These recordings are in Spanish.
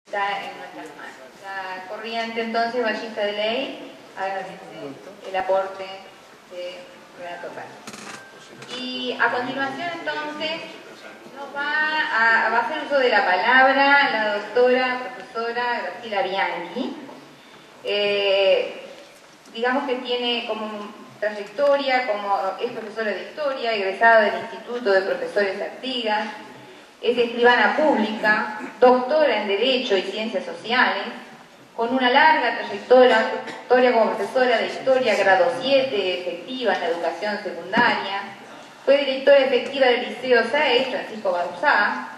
Está en nuestras manos. La corriente entonces ballista de ley agradece el aporte de Renato Paz. Y a continuación entonces nos va a hacer uso de la palabra la profesora Graciela Bianchi. Digamos que tiene como trayectoria, es profesora de historia, egresada del Instituto de Profesores Artigas, es escribana pública, doctora en Derecho y Ciencias Sociales, con una larga trayectoria como profesora de Historia grado 7, efectiva en la educación secundaria. Fue directora efectiva del Liceo SAES, Francisco Baruzá.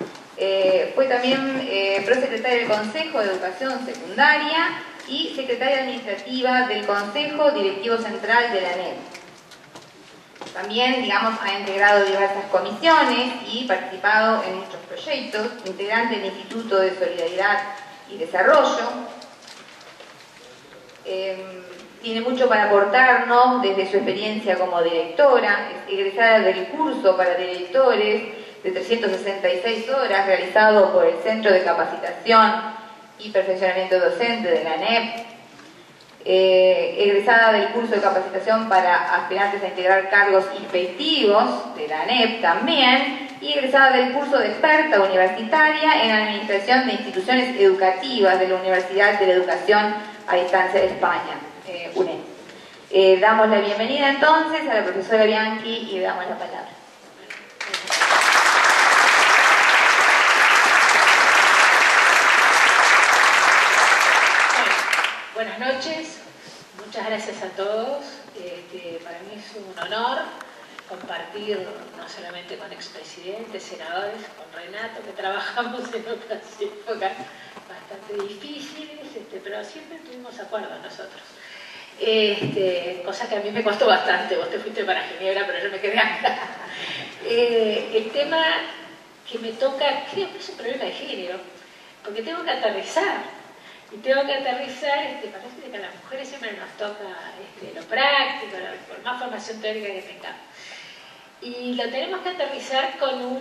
Fue también prosecretaria del Consejo de Educación Secundaria y secretaria administrativa del Consejo Directivo Central de la ANEP. También, digamos, ha integrado diversas comisiones y participado en muchos proyectos, integrante del Instituto de Solidaridad y Desarrollo. Tiene mucho para aportarnos desde su experiencia como directora, es egresada del curso para directores de 366 horas realizado por el Centro de Capacitación y Perfeccionamiento Docente de la ANEP, egresada del curso de capacitación para aspirantes a integrar cargos inspectivos de la ANEP también, y egresada del curso de experta universitaria en Administración de Instituciones Educativas de la Universidad de la Educación a Distancia de España, UNED. Damos la bienvenida entonces a la profesora Bianchi y le damos la palabra. Buenas noches, muchas gracias a todos. Para mí es un honor compartir no solamente con expresidentes, senadores, con Renato, que trabajamos en otras épocas bastante difíciles, pero siempre tuvimos acuerdo nosotros. Cosa que a mí me costó bastante. Vos te fuiste para Ginebra, pero yo me quedé acá. El tema que me toca, creo que es un problema de género, porque tengo que aterrizar. Y tengo que aterrizar, parece que a las mujeres siempre nos toca lo práctico, por más formación teórica que tengamos. Y lo tenemos que aterrizar con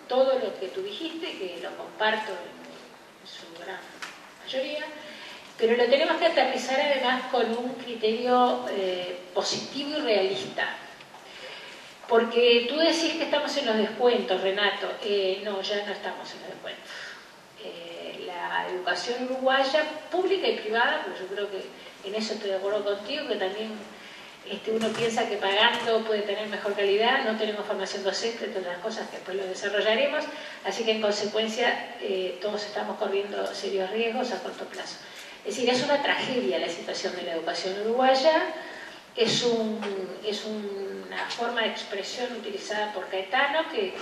todo lo que tú dijiste, que lo comparto en su gran mayoría, pero lo tenemos que aterrizar además con un criterio positivo y realista. Porque tú decís que estamos en los descuentos, Renato. No, ya no estamos en los descuentos. La educación uruguaya, pública y privada, pero yo creo que en eso estoy de acuerdo contigo, que también uno piensa que pagando puede tener mejor calidad, no tenemos formación docente, todas las cosas que después lo desarrollaremos, así que en consecuencia todos estamos corriendo serios riesgos a corto plazo. Es decir, es una tragedia la situación de la educación uruguaya, es una forma de expresión utilizada por Caetano, que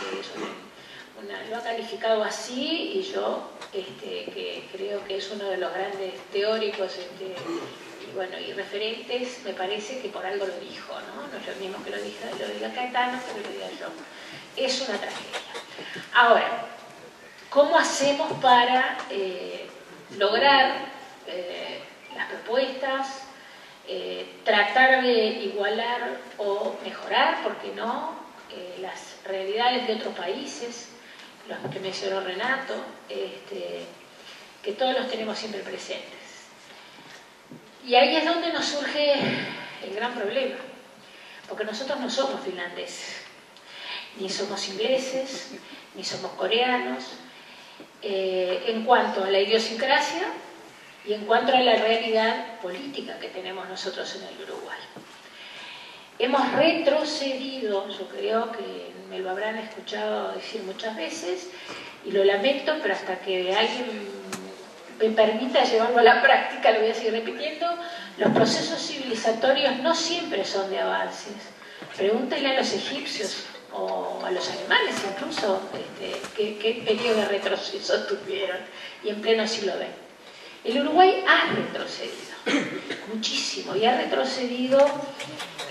lo ha calificado así, y yo que creo que es uno de los grandes teóricos y referentes, me parece que por algo lo dijo, ¿no? No es lo mismo que lo diga Caetano que lo diga yo. Es una tragedia. Ahora, ¿cómo hacemos para lograr las propuestas, tratar de igualar o mejorar, ¿por qué no?, las realidades de otros países, los que mencionó Renato, que todos los tenemos siempre presentes? Y ahí es donde nos surge el gran problema, porque nosotros no somos finlandeses, ni somos ingleses, ni somos coreanos, en cuanto a la idiosincrasia y en cuanto a la realidad política que tenemos nosotros en el Uruguay. Hemos retrocedido, yo creo que me lo habrán escuchado decir muchas veces, y lo lamento, pero hasta que alguien me permita llevarlo a la práctica, lo voy a seguir repitiendo. Los procesos civilizatorios no siempre son de avances. Pregúntenle a los egipcios o a los alemanes incluso qué periodo de retroceso tuvieron, y en pleno siglo XX. El Uruguay ha retrocedido muchísimo, y ha retrocedido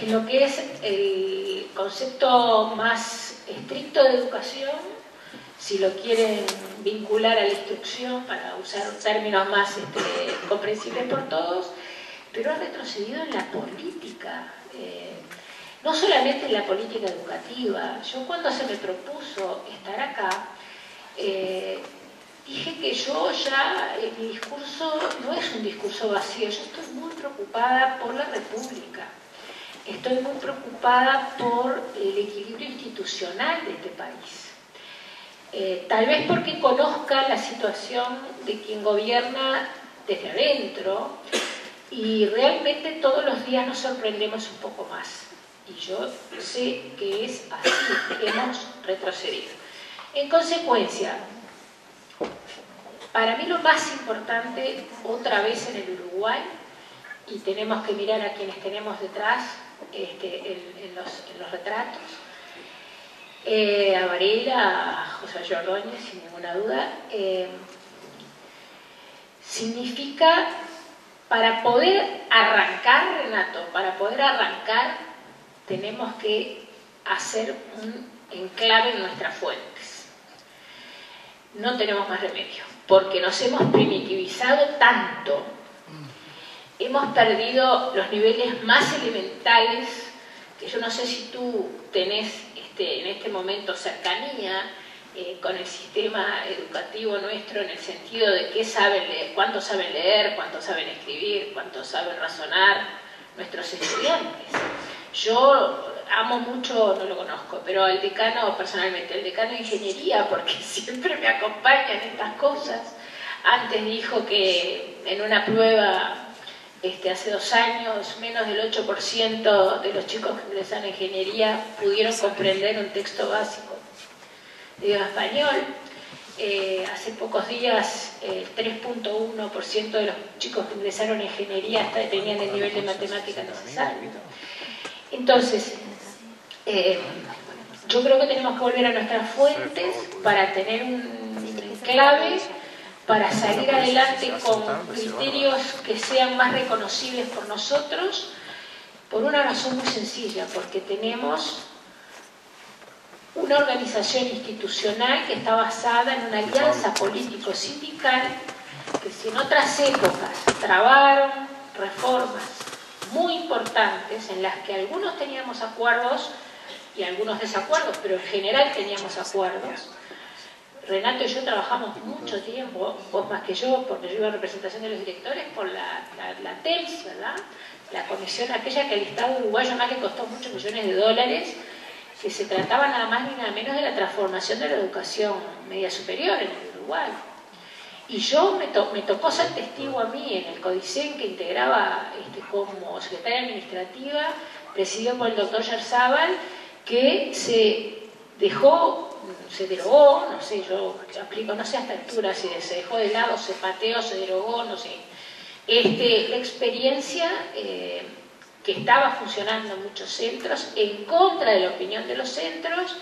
en lo que es el concepto más estricto de educación, si lo quieren vincular a la instrucción para usar términos más comprensibles por todos, pero ha retrocedido en la política, no solamente en la política educativa. Yo, cuando se me propuso estar acá, dije que yo ya, mi discurso no es un discurso vacío, yo estoy muy preocupada por la República, estoy muy preocupada por el equilibrio institucional de este país. Tal vez porque conozca la situación de quien gobierna desde adentro y realmente todos los días nos sorprendemos un poco más. Y yo sé que es así, hemos retrocedido. En consecuencia, para mí lo más importante otra vez en el Uruguay, y tenemos que mirar a quienes tenemos detrás en los retratos, a Varela, a José Ordóñez, sin ninguna duda, significa, para poder arrancar, Renato, para poder arrancar, tenemos que hacer un enclave en nuestras fuentes. No tenemos más remedio, porque nos hemos primitivizado tanto, hemos perdido los niveles más elementales, que yo no sé si tú tenés en este momento cercanía con el sistema educativo nuestro, en el sentido de qué saben leer, cuánto saben leer, cuánto saben escribir, cuánto saben razonar nuestros estudiantes. Yo amo mucho, no lo conozco, pero al decano personalmente, el decano de ingeniería, porque siempre me acompaña en estas cosas. Antes dijo que en una prueba hace 2 años, menos del 8% de los chicos que ingresan a ingeniería pudieron comprender un texto básico de idioma español. Hace pocos días, el 3.1% de los chicos que ingresaron a ingeniería hasta tenían el nivel de matemática necesario. Entonces, yo creo que tenemos que volver a nuestras fuentes para tener un clave, para salir adelante con criterios que sean más reconocibles por nosotros, por una razón muy sencilla, porque tenemos una organización institucional que está basada en una alianza político-sindical que, si en otras épocas trabaron reformas muy importantes en las que algunos teníamos acuerdos y algunos desacuerdos, pero en general teníamos acuerdos. Renato y yo trabajamos mucho tiempo, vos más que yo, porque yo iba a representación de los directores, por la TEMS, ¿verdad? La comisión aquella que al Estado uruguayo más le costó muchos millones de dólares, que se trataba nada más ni nada menos de la transformación de la educación media superior en el Uruguay. Y yo me tocó ser testigo a mí en el CODICEN, que integraba como secretaria administrativa, presidido por el doctor Yarzábal, que se derogó, no sé, yo aplico, no sé a esta altura si se dejó de lado, se pateó, se derogó, no sé. La experiencia que estaba funcionando en muchos centros, en contra de la opinión de los centros,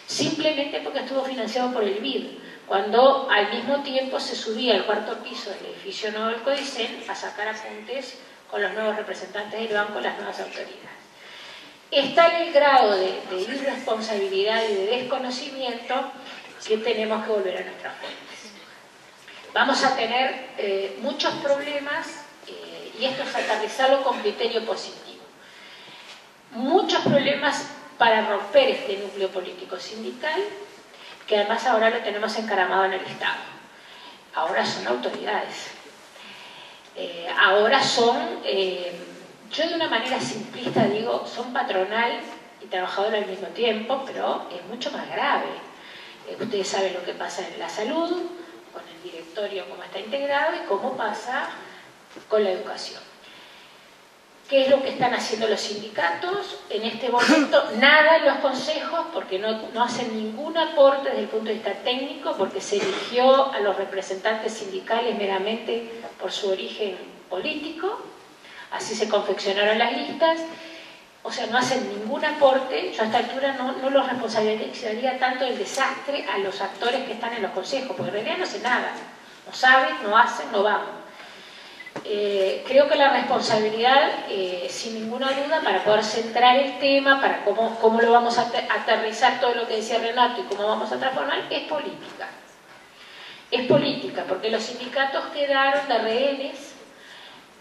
simplemente porque estuvo financiado por el BID, cuando al mismo tiempo se subía al 4º piso del edificio nuevo del CODICEN a sacar apuntes con los nuevos representantes del banco, las nuevas autoridades. Está en el grado de irresponsabilidad y de desconocimiento que tenemos que volver a nuestras fuentes. Vamos a tener muchos problemas, y esto es aterrizarlo con criterio positivo. Muchos problemas para romper este núcleo político sindical, que además ahora lo tenemos encaramado en el Estado. Ahora son autoridades. Ahora son... yo de una manera simplista digo, son patronal y trabajador al mismo tiempo, pero es mucho más grave. Ustedes saben lo que pasa en la salud, con el directorio cómo está integrado y cómo pasa con la educación. ¿Qué es lo que están haciendo los sindicatos? En este momento nada en los consejos, porque no hacen ningún aporte desde el punto de vista técnico, porque se eligió a los representantes sindicales meramente por su origen político. Así se confeccionaron las listas, o sea, no hacen ningún aporte. Yo a esta altura no los responsabilizaría tanto del desastre a los actores que están en los consejos, porque en realidad no hacen nada, no saben, no hacen, no van. Creo que la responsabilidad, sin ninguna duda, para poder centrar el tema, para cómo lo vamos a aterrizar todo lo que decía Renato y cómo vamos a transformar, es política. Es política, porque los sindicatos quedaron de rehenes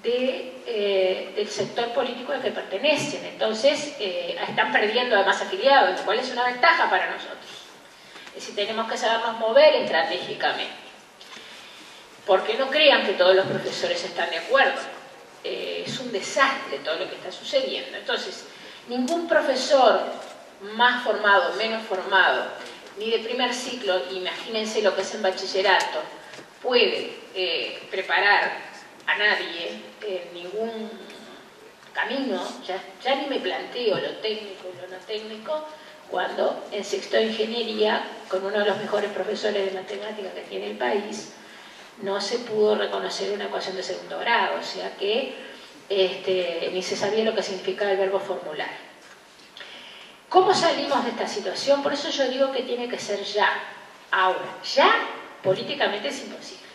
del sector político al que pertenecen. Entonces están perdiendo además afiliados, lo cual es una ventaja para nosotros. Es decir, tenemos que sabernos mover estratégicamente. porque no crean que todos los profesores están de acuerdo. Es un desastre todo lo que está sucediendo. Entonces, ningún profesor más formado, menos formado, ni de primer ciclo, imagínense lo que es en bachillerato, puede preparar a nadie en ningún camino. Ya ni me planteo lo técnico y lo no técnico, cuando en sexto de ingeniería, con uno de los mejores profesores de matemática que tiene el país, no se pudo reconocer una ecuación de segundo grado, o sea que ni se sabía lo que significaba el verbo formular. ¿Cómo salimos de esta situación? Por eso yo digo que tiene que ser ya, ahora. Ya, políticamente es imposible.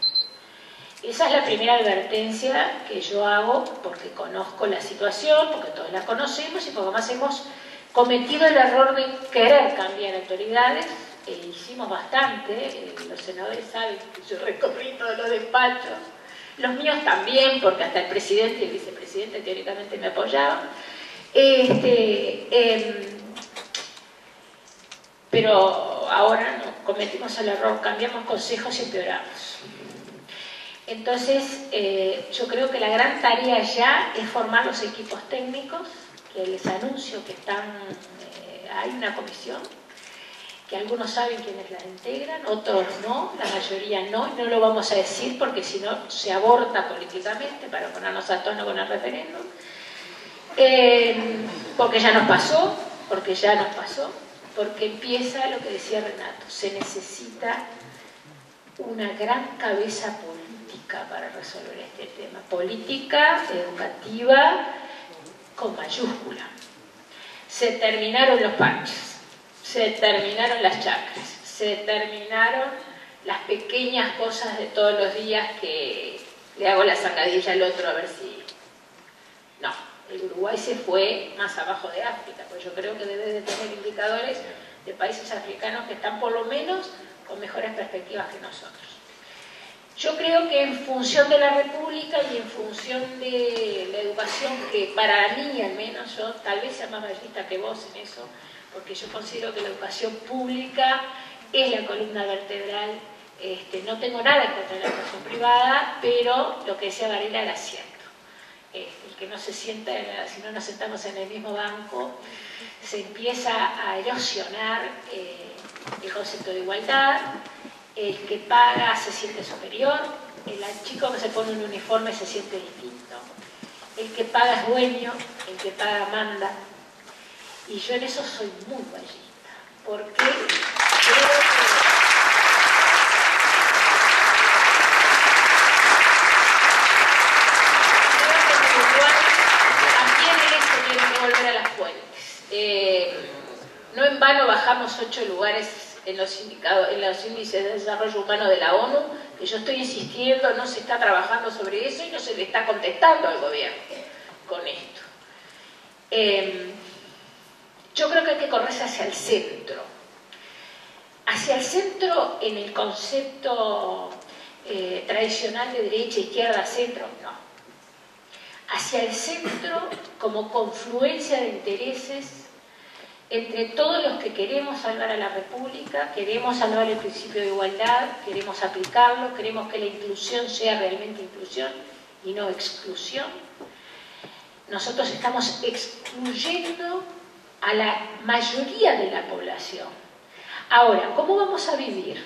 Esa es la primera advertencia que yo hago, porque conozco la situación, porque todos la conocemos y porque además hemos cometido el error de querer cambiar autoridades. Hicimos bastante, los senadores saben que yo recorrí todos los despachos, los míos también, porque hasta el presidente y el vicepresidente teóricamente me apoyaban. Pero ahora no, cometimos el error, cambiamos consejos y empeoramos. Entonces, yo creo que la gran tarea ya es formar los equipos técnicos, que les anuncio que hay una comisión, que algunos saben quiénes la integran, otros no, la mayoría no, y no lo vamos a decir porque si no se aborta políticamente para ponernos a tono con el referéndum, porque ya nos pasó, porque empieza lo que decía Renato, se necesita una gran cabeza política para resolver este tema, política, educativa, con mayúscula. Se terminaron los parches, se terminaron las chacras, se terminaron las pequeñas cosas de todos los días que le hago la zancadilla al otro a ver si... No, el Uruguay se fue más abajo de África, pues yo creo que debe de tener indicadores de países africanos que están por lo menos con mejores perspectivas que nosotros. Yo creo que en función de la República y en función de la educación, que para mí al menos, yo tal vez sea más ballista que vos en eso, porque yo considero que la educación pública es la columna vertebral. No tengo nada en contra de la educación privada, pero lo que decía Varela era cierto. El que no se sienta, si no nos sentamos en el mismo banco, se empieza a erosionar el concepto de igualdad. El que paga se siente superior, el chico que se pone un uniforme se siente distinto, el que paga es dueño, el que paga manda, y yo en eso soy muy ballista, porque creo que en Uruguay también esto tiene que volver a las fuentes. No en vano bajamos 8 lugares en los índices de desarrollo humano de la ONU, que yo estoy insistiendo, no se está trabajando sobre eso y no se le está contestando al gobierno con esto. Yo creo que hay que correrse hacia el centro. Hacia el centro en el concepto tradicional de derecha, izquierda, centro, no. Hacia el centro como confluencia de intereses entre todos los que queremos salvar a la República, queremos salvar el principio de igualdad, queremos aplicarlo, queremos que la inclusión sea realmente inclusión y no exclusión. Nosotros estamos excluyendo a la mayoría de la población. Ahora, ¿cómo vamos a vivir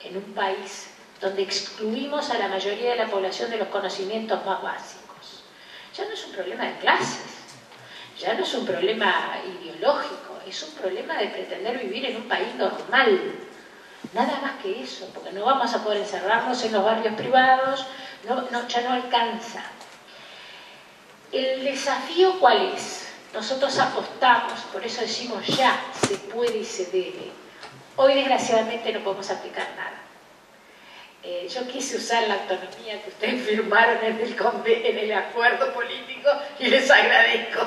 en un país donde excluimos a la mayoría de la población de los conocimientos más básicos? Ya no es un problema de clases, ya no es un problema ideológico, es un problema de pretender vivir en un país normal. Nada más que eso, porque no vamos a poder encerrarnos en los barrios privados, ya no alcanza. ¿El desafío cuál es? Nosotros apostamos, por eso decimos ya, se puede y se debe. Hoy desgraciadamente no podemos aplicar nada. Yo quise usar la autonomía que ustedes firmaron en el acuerdo político y les agradezco.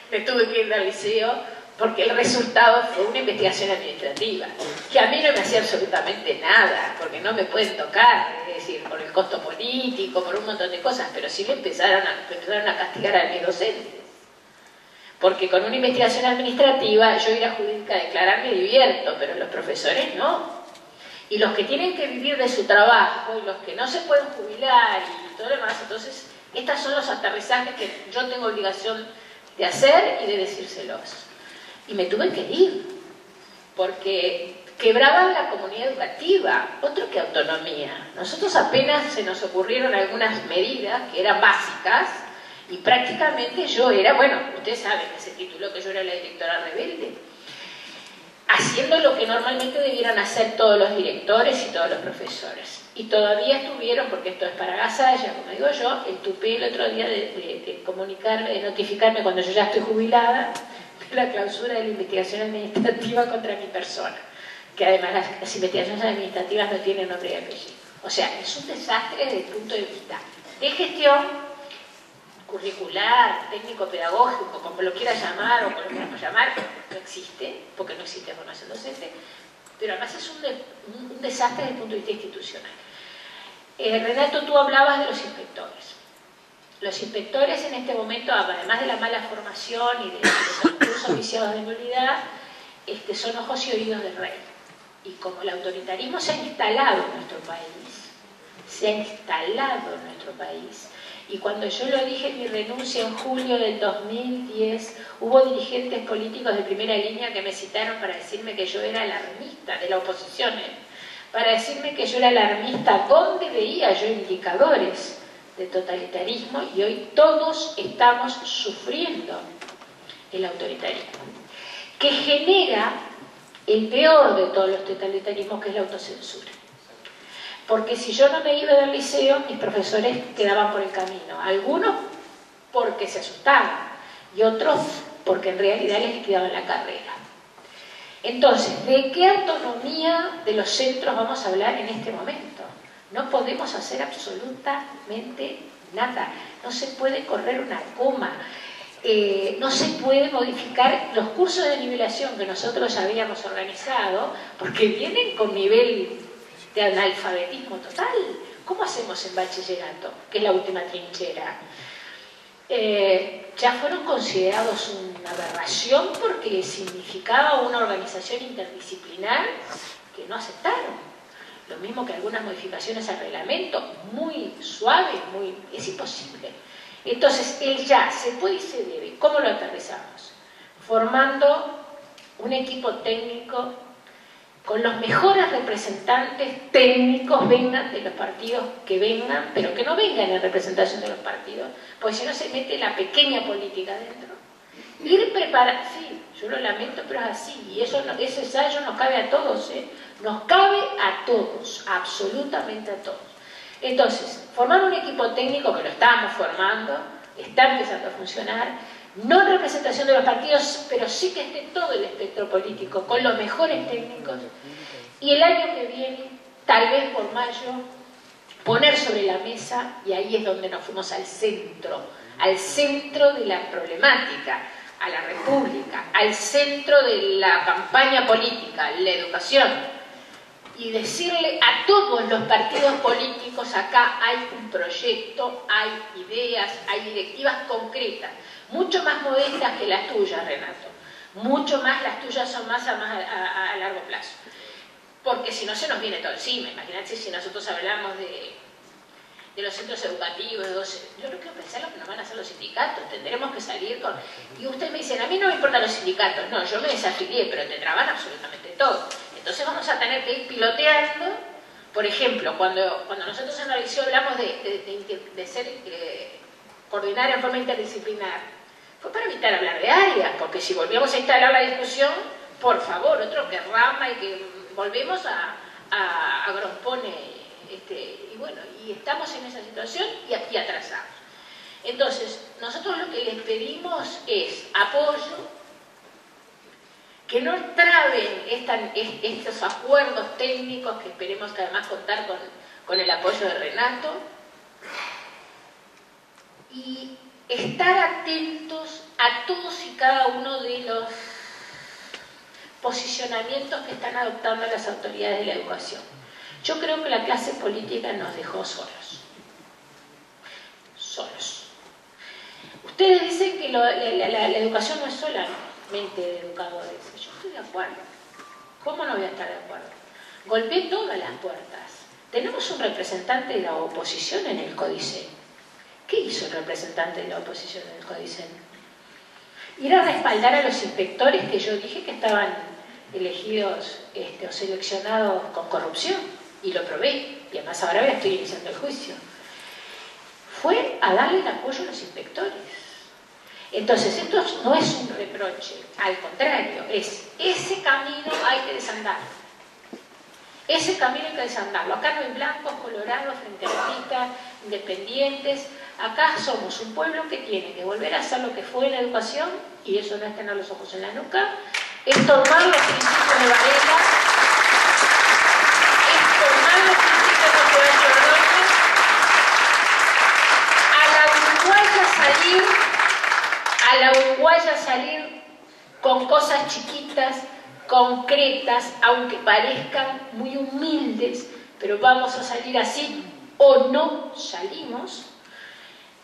Me tuve que ir al liceo porque el resultado fue una investigación administrativa, que a mí no me hacía absolutamente nada, porque no me pueden tocar, es decir, por el costo político, por un montón de cosas, pero sí me empezaron a castigar a mis docentes. Porque con una investigación administrativa yo ir a jurídica a declarar me divierto, pero los profesores no. y los que tienen que vivir de su trabajo, y los que no se pueden jubilar y todo lo demás. Entonces, estos son los aterrizajes que yo tengo obligación de hacer y de decírselos. Y me tuve que ir, porque quebraban la comunidad educativa, otro que autonomía. Nosotros apenas se nos ocurrieron algunas medidas que eran básicas, y prácticamente yo era, bueno, ustedes saben que se tituló que yo era la directora rebelde, haciendo lo que normalmente debieran hacer todos los directores y todos los profesores. Y todavía estuvieron, porque esto es para agasalla, como digo yo, el tupé el otro día de comunicarme, de notificarme cuando yo ya estoy jubilada, de la clausura de la investigación administrativa contra mi persona, que además las investigaciones administrativas no tienen nombre y apellido. O sea, es un desastre desde el punto de vista de gestión, curricular, técnico-pedagógico, como lo quiera llamar o como lo quieramos llamar, no existe, porque no existe formación docente, pero además es un desastre desde el punto de vista institucional. Renato, tú hablabas de los inspectores. Los inspectores en este momento, además de la mala formación y de los cursos viciados de nulidad, son ojos y oídos del rey. Y como el autoritarismo se ha instalado en nuestro país, y cuando yo lo dije en mi renuncia en julio del 2010, hubo dirigentes políticos de primera línea que me citaron para decirme que yo era alarmista, de la oposición, para decirme que yo era alarmista, donde veía yo indicadores de totalitarismo, y hoy todos estamos sufriendo el autoritarismo, que genera el peor de todos los totalitarismos, que es la autocensura. Porque si yo no me iba del liceo, mis profesores quedaban por el camino. Algunos porque se asustaban y otros porque en realidad les liquidaban la carrera. Entonces, ¿de qué autonomía de los centros vamos a hablar en este momento? No podemos hacer absolutamente nada. No se puede correr una coma. No se puede modificar los cursos de nivelación que nosotros habíamos organizado, porque vienen con nivel de analfabetismo total. ¿Cómo hacemos en bachillerato, que es la última trinchera? Ya fueron considerados una aberración porque significaba una organización interdisciplinar que no aceptaron. Lo mismo que algunas modificaciones al reglamento, muy suaves, es imposible. Entonces, el ya se puede y se debe. ¿Cómo lo aterrizamos? Formando un equipo técnico con los mejores representantes técnicos, vengan de los partidos que vengan, pero que no vengan en representación de los partidos, porque si no se mete la pequeña política dentro. Ir preparando, sí, yo lo lamento, pero es así, y ese ensayo nos cabe a todos, nos cabe a todos, absolutamente a todos. Entonces, formar un equipo técnico, que lo estamos formando, está empezando a funcionar, no en representación de los partidos, pero sí que esté todo el espectro político, con los mejores técnicos, y el año que viene, tal vez por mayo, poner sobre la mesa, y ahí es donde nos fuimos al centro de la problemática, a la República, al centro de la campaña política, la educación, y decirle a todos los partidos políticos: acá hay un proyecto, hay ideas, hay directivas concretas, mucho más modestas que las tuyas, Renato, mucho más, las tuyas son más a largo plazo, porque si no se nos viene todo encima. Imagínate si nosotros hablamos de los centros educativos, yo no quiero pensar lo que nos van a hacer los sindicatos, tendremos que salir con... Y ustedes me dicen: a mí no me importan los sindicatos. No, yo me desafilié, pero te traban absolutamente todo. Entonces vamos a tener que ir piloteando. Por ejemplo, cuando nosotros en la liceo hablamos de coordinar en forma interdisciplinar, fue para evitar hablar de áreas, porque si volvíamos a instalar la discusión, por favor, otro que rama y que volvemos a grompone. Y bueno, y estamos en esa situación y aquí atrasados. Entonces, nosotros lo que les pedimos es apoyo, que no traben estos acuerdos técnicos, que esperemos que además contar con el apoyo de Renato, y estar atentos a todos y cada uno de los posicionamientos que están adoptando las autoridades de la educación. Yo creo que la clase política nos dejó solos. Ustedes dicen que la educación no es solamente de educadores. Yo estoy de acuerdo. ¿Cómo no voy a estar de acuerdo? golpeé todas las puertas. Tenemos un representante de la oposición en el Codicen. ¿Qué hizo el representante de la oposición en el Codicen? Ir a respaldar a los inspectores que yo dije que estaban elegidos o seleccionados con corrupción, y lo probé, y además ahora estoy iniciando el juicio. Fue a darle el apoyo a los inspectores. Entonces, esto no es un reproche, al contrario, es ese camino hay que desandar. Ese camino hay que desandarlo. Acá no hay blancos, colorados, frenteistas, independientes. Acá somos un pueblo que tiene que volver a hacer lo que fue la educación, y eso no es tener los ojos en la nuca, es tomar los principios de Varela, es tomar los principios de Horacio Ordóñez, a la uruguaya salir con cosas chiquitas, concretas, aunque parezcan muy humildes, pero vamos a salir así o no salimos,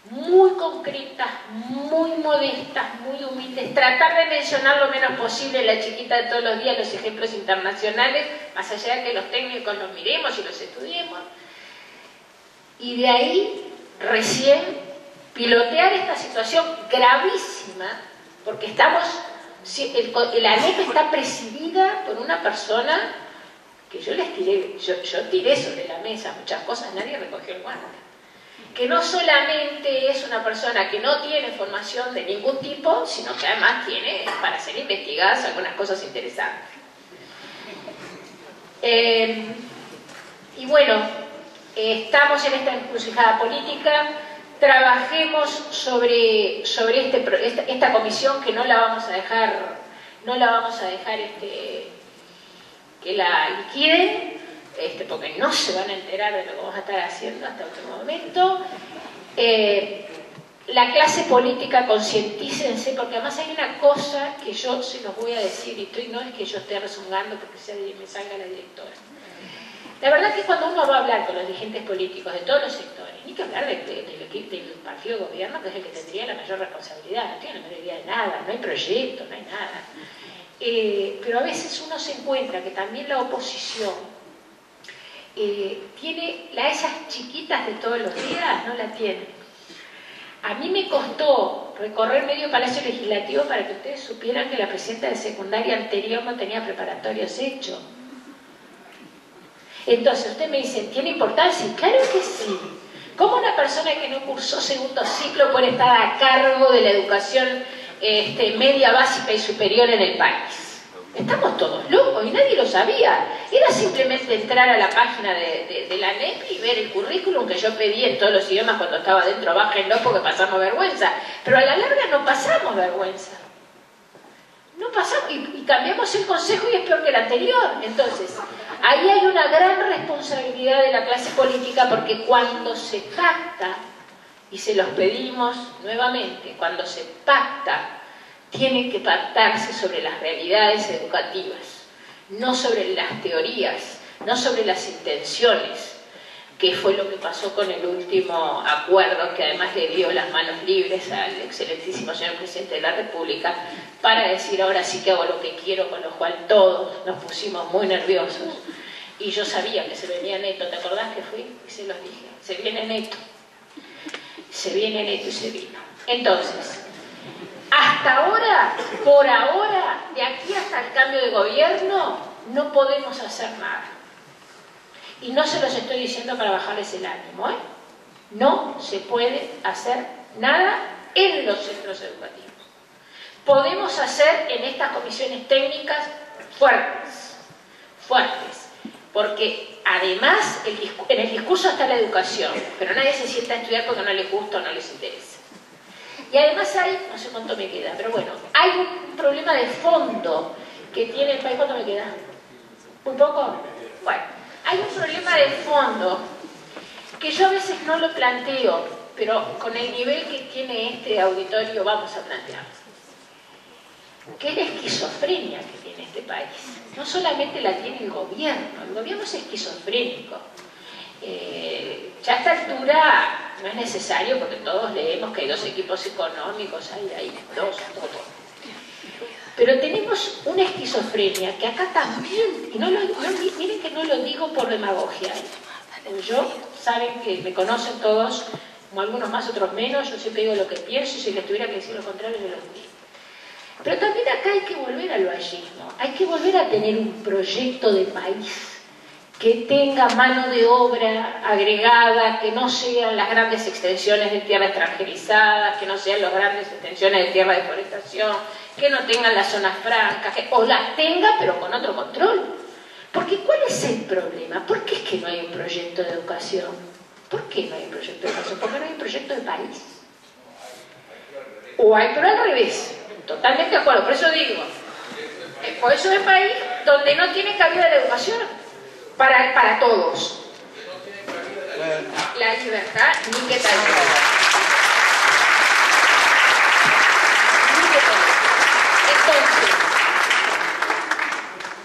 muy concretas, muy modestas, muy humildes, tratar de mencionar lo menos posible la chiquita de todos los días, los ejemplos internacionales, más allá de que los técnicos los miremos y los estudiemos, y de ahí recién pilotear esta situación gravísima, porque estamos, la ANEP está presidida por una persona que yo les tiré, yo tiré sobre la mesa muchas cosas, nadie recogió el guante. Que no solamente es una persona que no tiene formación de ningún tipo, sino que además tiene para ser investigadas algunas cosas interesantes. Y bueno, estamos en esta encrucijada política, trabajemos sobre esta comisión, que no la vamos a dejar, que la liquiden, porque no se van a enterar de lo que vamos a estar haciendo hasta el último momento. La clase política, concientícense, porque además hay una cosa que yo se los voy a decir, y no es que yo esté rezongando porque me salga la directora. La verdad que cuando uno va a hablar con los dirigentes políticos de todos los sectores, ni que hablar del partido de gobierno, que es el que tendría la mayor responsabilidad, no tiene la menor idea de nada, no hay proyecto, no hay nada. Pero a veces uno se encuentra que también la oposición tiene esas chiquitas de todos los días, no la tiene. A mí me costó recorrer medio Palacio Legislativo para que ustedes supieran que la presidenta de secundaria anterior no tenía preparatorios hechos. Entonces, usted me dice, ¿tiene importancia? Claro que sí. ¿Cómo una persona que no cursó segundo ciclo puede estar a cargo de la educación media, básica y superior en el país? Estamos todos locos y nadie lo sabía. Era simplemente entrar a la página de la ANEP y ver el currículum que yo pedí en todos los idiomas cuando estaba dentro. Bájenlo porque pasamos vergüenza. Pero a la larga no pasamos vergüenza. No pasamos y cambiamos el consejo y es peor que el anterior. Entonces, ahí hay una gran responsabilidad de la clase política, porque cuando se pacta, y se los pedimos nuevamente, cuando se pacta, tiene que pactarse sobre las realidades educativas, no sobre las teorías, no sobre las intenciones, que fue lo que pasó con el último acuerdo, que además le dio las manos libres al excelentísimo señor presidente de la República para decir ahora sí que hago lo que quiero, con lo cual todos nos pusimos muy nerviosos. Y yo sabía que se venía Neto, ¿te acordás que fui? Y se los dije, se viene Neto. Se viene Neto y se vino. Entonces, hasta ahora, por ahora, de aquí hasta el cambio de gobierno, no podemos hacer nada. Y no se los estoy diciendo para bajarles el ánimo, ¿eh? No se puede hacer nada en los centros educativos. Podemos hacer en estas comisiones técnicas fuertes, porque además en el discurso está la educación, pero nadie se sienta a estudiar porque no les gusta o no les interesa. Y además hay, no sé cuánto me queda, pero bueno, hay un problema de fondo que tiene el país. ¿Cuánto me queda? ¿Muy poco? Bueno, hay un problema de fondo que yo a veces no lo planteo, pero con el nivel que tiene este auditorio vamos a plantear. ¿Qué es la esquizofrenia que tiene este país? No solamente la tiene el gobierno es esquizofrénico. Ya a esta altura no es necesario, porque todos leemos que hay dos equipos económicos, hay dos, todo. Pero tenemos una esquizofrenia que acá también, y miren que no lo digo por demagogia, yo, saben que me conocen todos, como algunos más, otros menos, yo siempre digo lo que pienso, y si les tuviera que decir lo contrario, yo lo diría. Pero también acá hay que volver al vallismo, hay que volver a tener un proyecto de país que tenga mano de obra agregada, que no sean las grandes extensiones de tierra extranjerizadas, que no sean las grandes extensiones de tierra de deforestación, que no tengan las zonas francas, o las tenga pero con otro control. Porque ¿cuál es el problema? ¿Por qué es que no hay un proyecto de educación? ¿Por qué no hay un proyecto de educación? Porque no hay un proyecto de país. O hay, pero al revés. Totalmente de acuerdo, por eso digo, por eso de país donde no tiene cabida la educación para todos. La libertad, ni que tal. Entonces,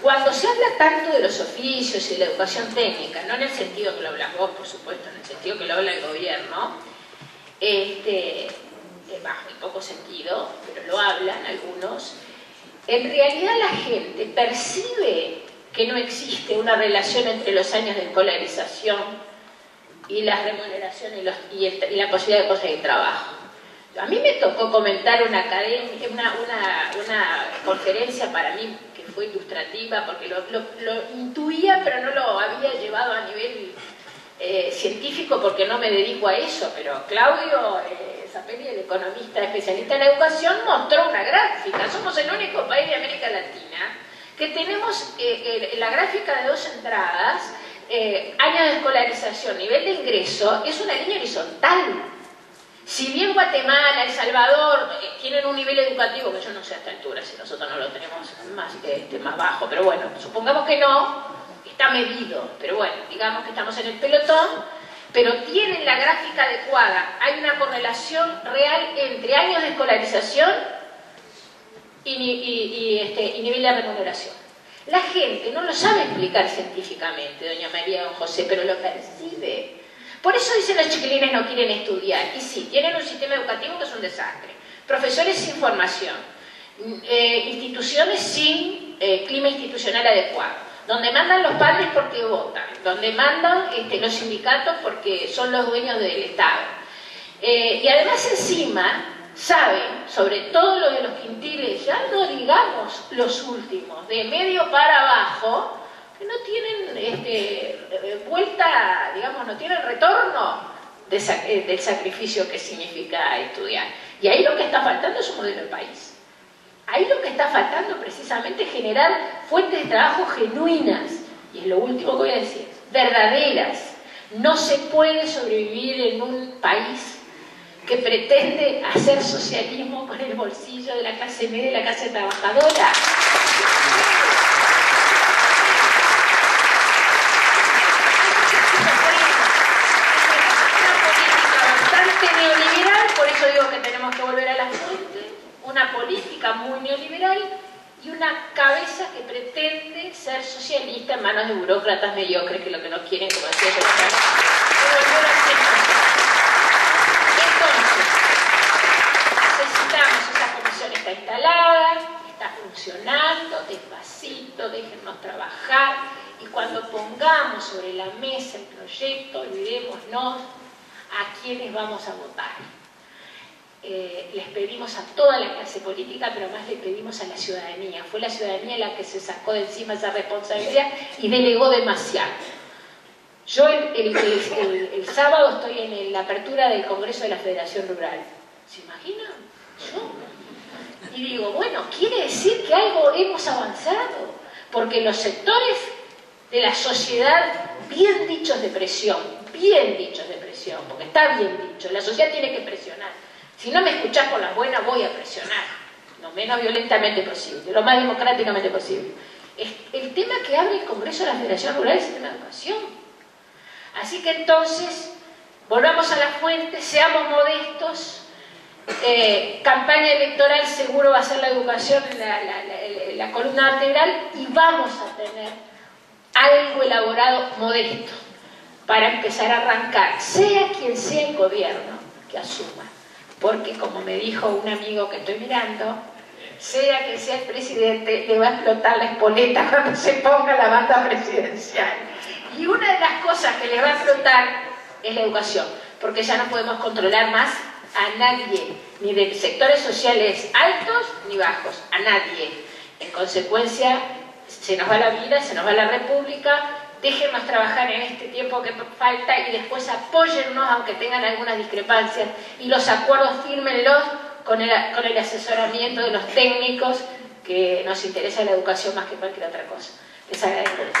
cuando se habla tanto de los oficios y de la educación técnica, no en el sentido que lo hablas vos, por supuesto, en el sentido que lo habla el gobierno, bajo muy poco sentido, pero lo hablan algunos, en realidad la gente percibe que no existe una relación entre los años de escolarización y la remuneración y la posibilidad de conseguir trabajo. A mí me tocó comentar una conferencia para mí que fue ilustrativa, porque lo intuía, pero no lo había llevado a nivel científico porque no me dedico a eso, pero Claudio Zapelli, el economista especialista en educación, mostró una gráfica. Somos el único país de América Latina que tenemos la gráfica de dos entradas, años de escolarización, nivel de ingreso, es una línea horizontal. Si bien Guatemala, El Salvador tienen un nivel educativo que yo no sé a esta altura si nosotros no lo tenemos más bajo, pero bueno, supongamos que no, está medido, pero bueno, digamos que estamos en el pelotón, pero tienen la gráfica adecuada. Hay una correlación real entre años de escolarización y nivel de remuneración. La gente no lo sabe explicar científicamente, doña María, don José, pero lo percibe. Por eso dicen los chiquilines no quieren estudiar. Y sí, tienen un sistema educativo que es un desastre. Profesores sin formación, instituciones sin clima institucional adecuado, donde mandan los padres porque votan, donde mandan los sindicatos porque son los dueños del Estado. Y además encima saben, sobre todo lo de los quintiles, ya no digamos los últimos, de medio para abajo, que no tienen vuelta, digamos, no tienen retorno del sacrificio que significa estudiar. Y ahí lo que está faltando es un modelo de país. Ahí lo que está faltando precisamente es generar fuentes de trabajo genuinas, y es lo último que voy a decir, verdaderas. No se puede sobrevivir en un país que pretende hacer socialismo con el bolsillo de la clase media y la clase trabajadora. Neoliberal, por eso digo que tenemos que volver a la fuente, una política muy neoliberal y una cabeza que pretende ser socialista en manos de burócratas mediocres que lo que no quieren, como decía yo, entonces necesitamos, esa comisión está instalada, está funcionando, despacito, déjennos trabajar, y cuando pongamos sobre la mesa el proyecto, olvidémonos a quiénes vamos a votar. Les pedimos a toda la clase política, pero más le pedimos a la ciudadanía. Fue la ciudadanía la que se sacó de encima esa responsabilidad y delegó demasiado. Yo el sábado estoy en la apertura del Congreso de la Federación Rural. ¿Se imaginan? Yo. Y digo, bueno, quiere decir que algo hemos avanzado, porque los sectores de la sociedad bien dichos de presión, porque está bien dicho, la sociedad tiene que presionar. Si no me escuchás por las buenas, voy a presionar, lo menos violentamente posible, lo más democráticamente posible. El tema que abre el Congreso de la Federación Rural es el tema de educación. Así que entonces, volvamos a la fuente, seamos modestos, campaña electoral seguro va a ser la educación en la columna vertebral, y vamos a tener algo elaborado modesto para empezar a arrancar, sea quien sea el gobierno que asuma. Porque como me dijo un amigo que estoy mirando, sea que sea el presidente, le va a explotar la espoleta cuando se ponga la banda presidencial. Y una de las cosas que le va a explotar es la educación, porque ya no podemos controlar más a nadie, ni de sectores sociales altos ni bajos, a nadie. En consecuencia, se nos va la vida, se nos va la república. Déjenos trabajar en este tiempo que falta y después apóyennos aunque tengan algunas discrepancias, y los acuerdos fírmenlos con el asesoramiento de los técnicos, que nos interesa la educación más que cualquier otra cosa. Les agradezco mucho.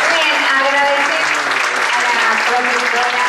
Bien, agradecer a la profesora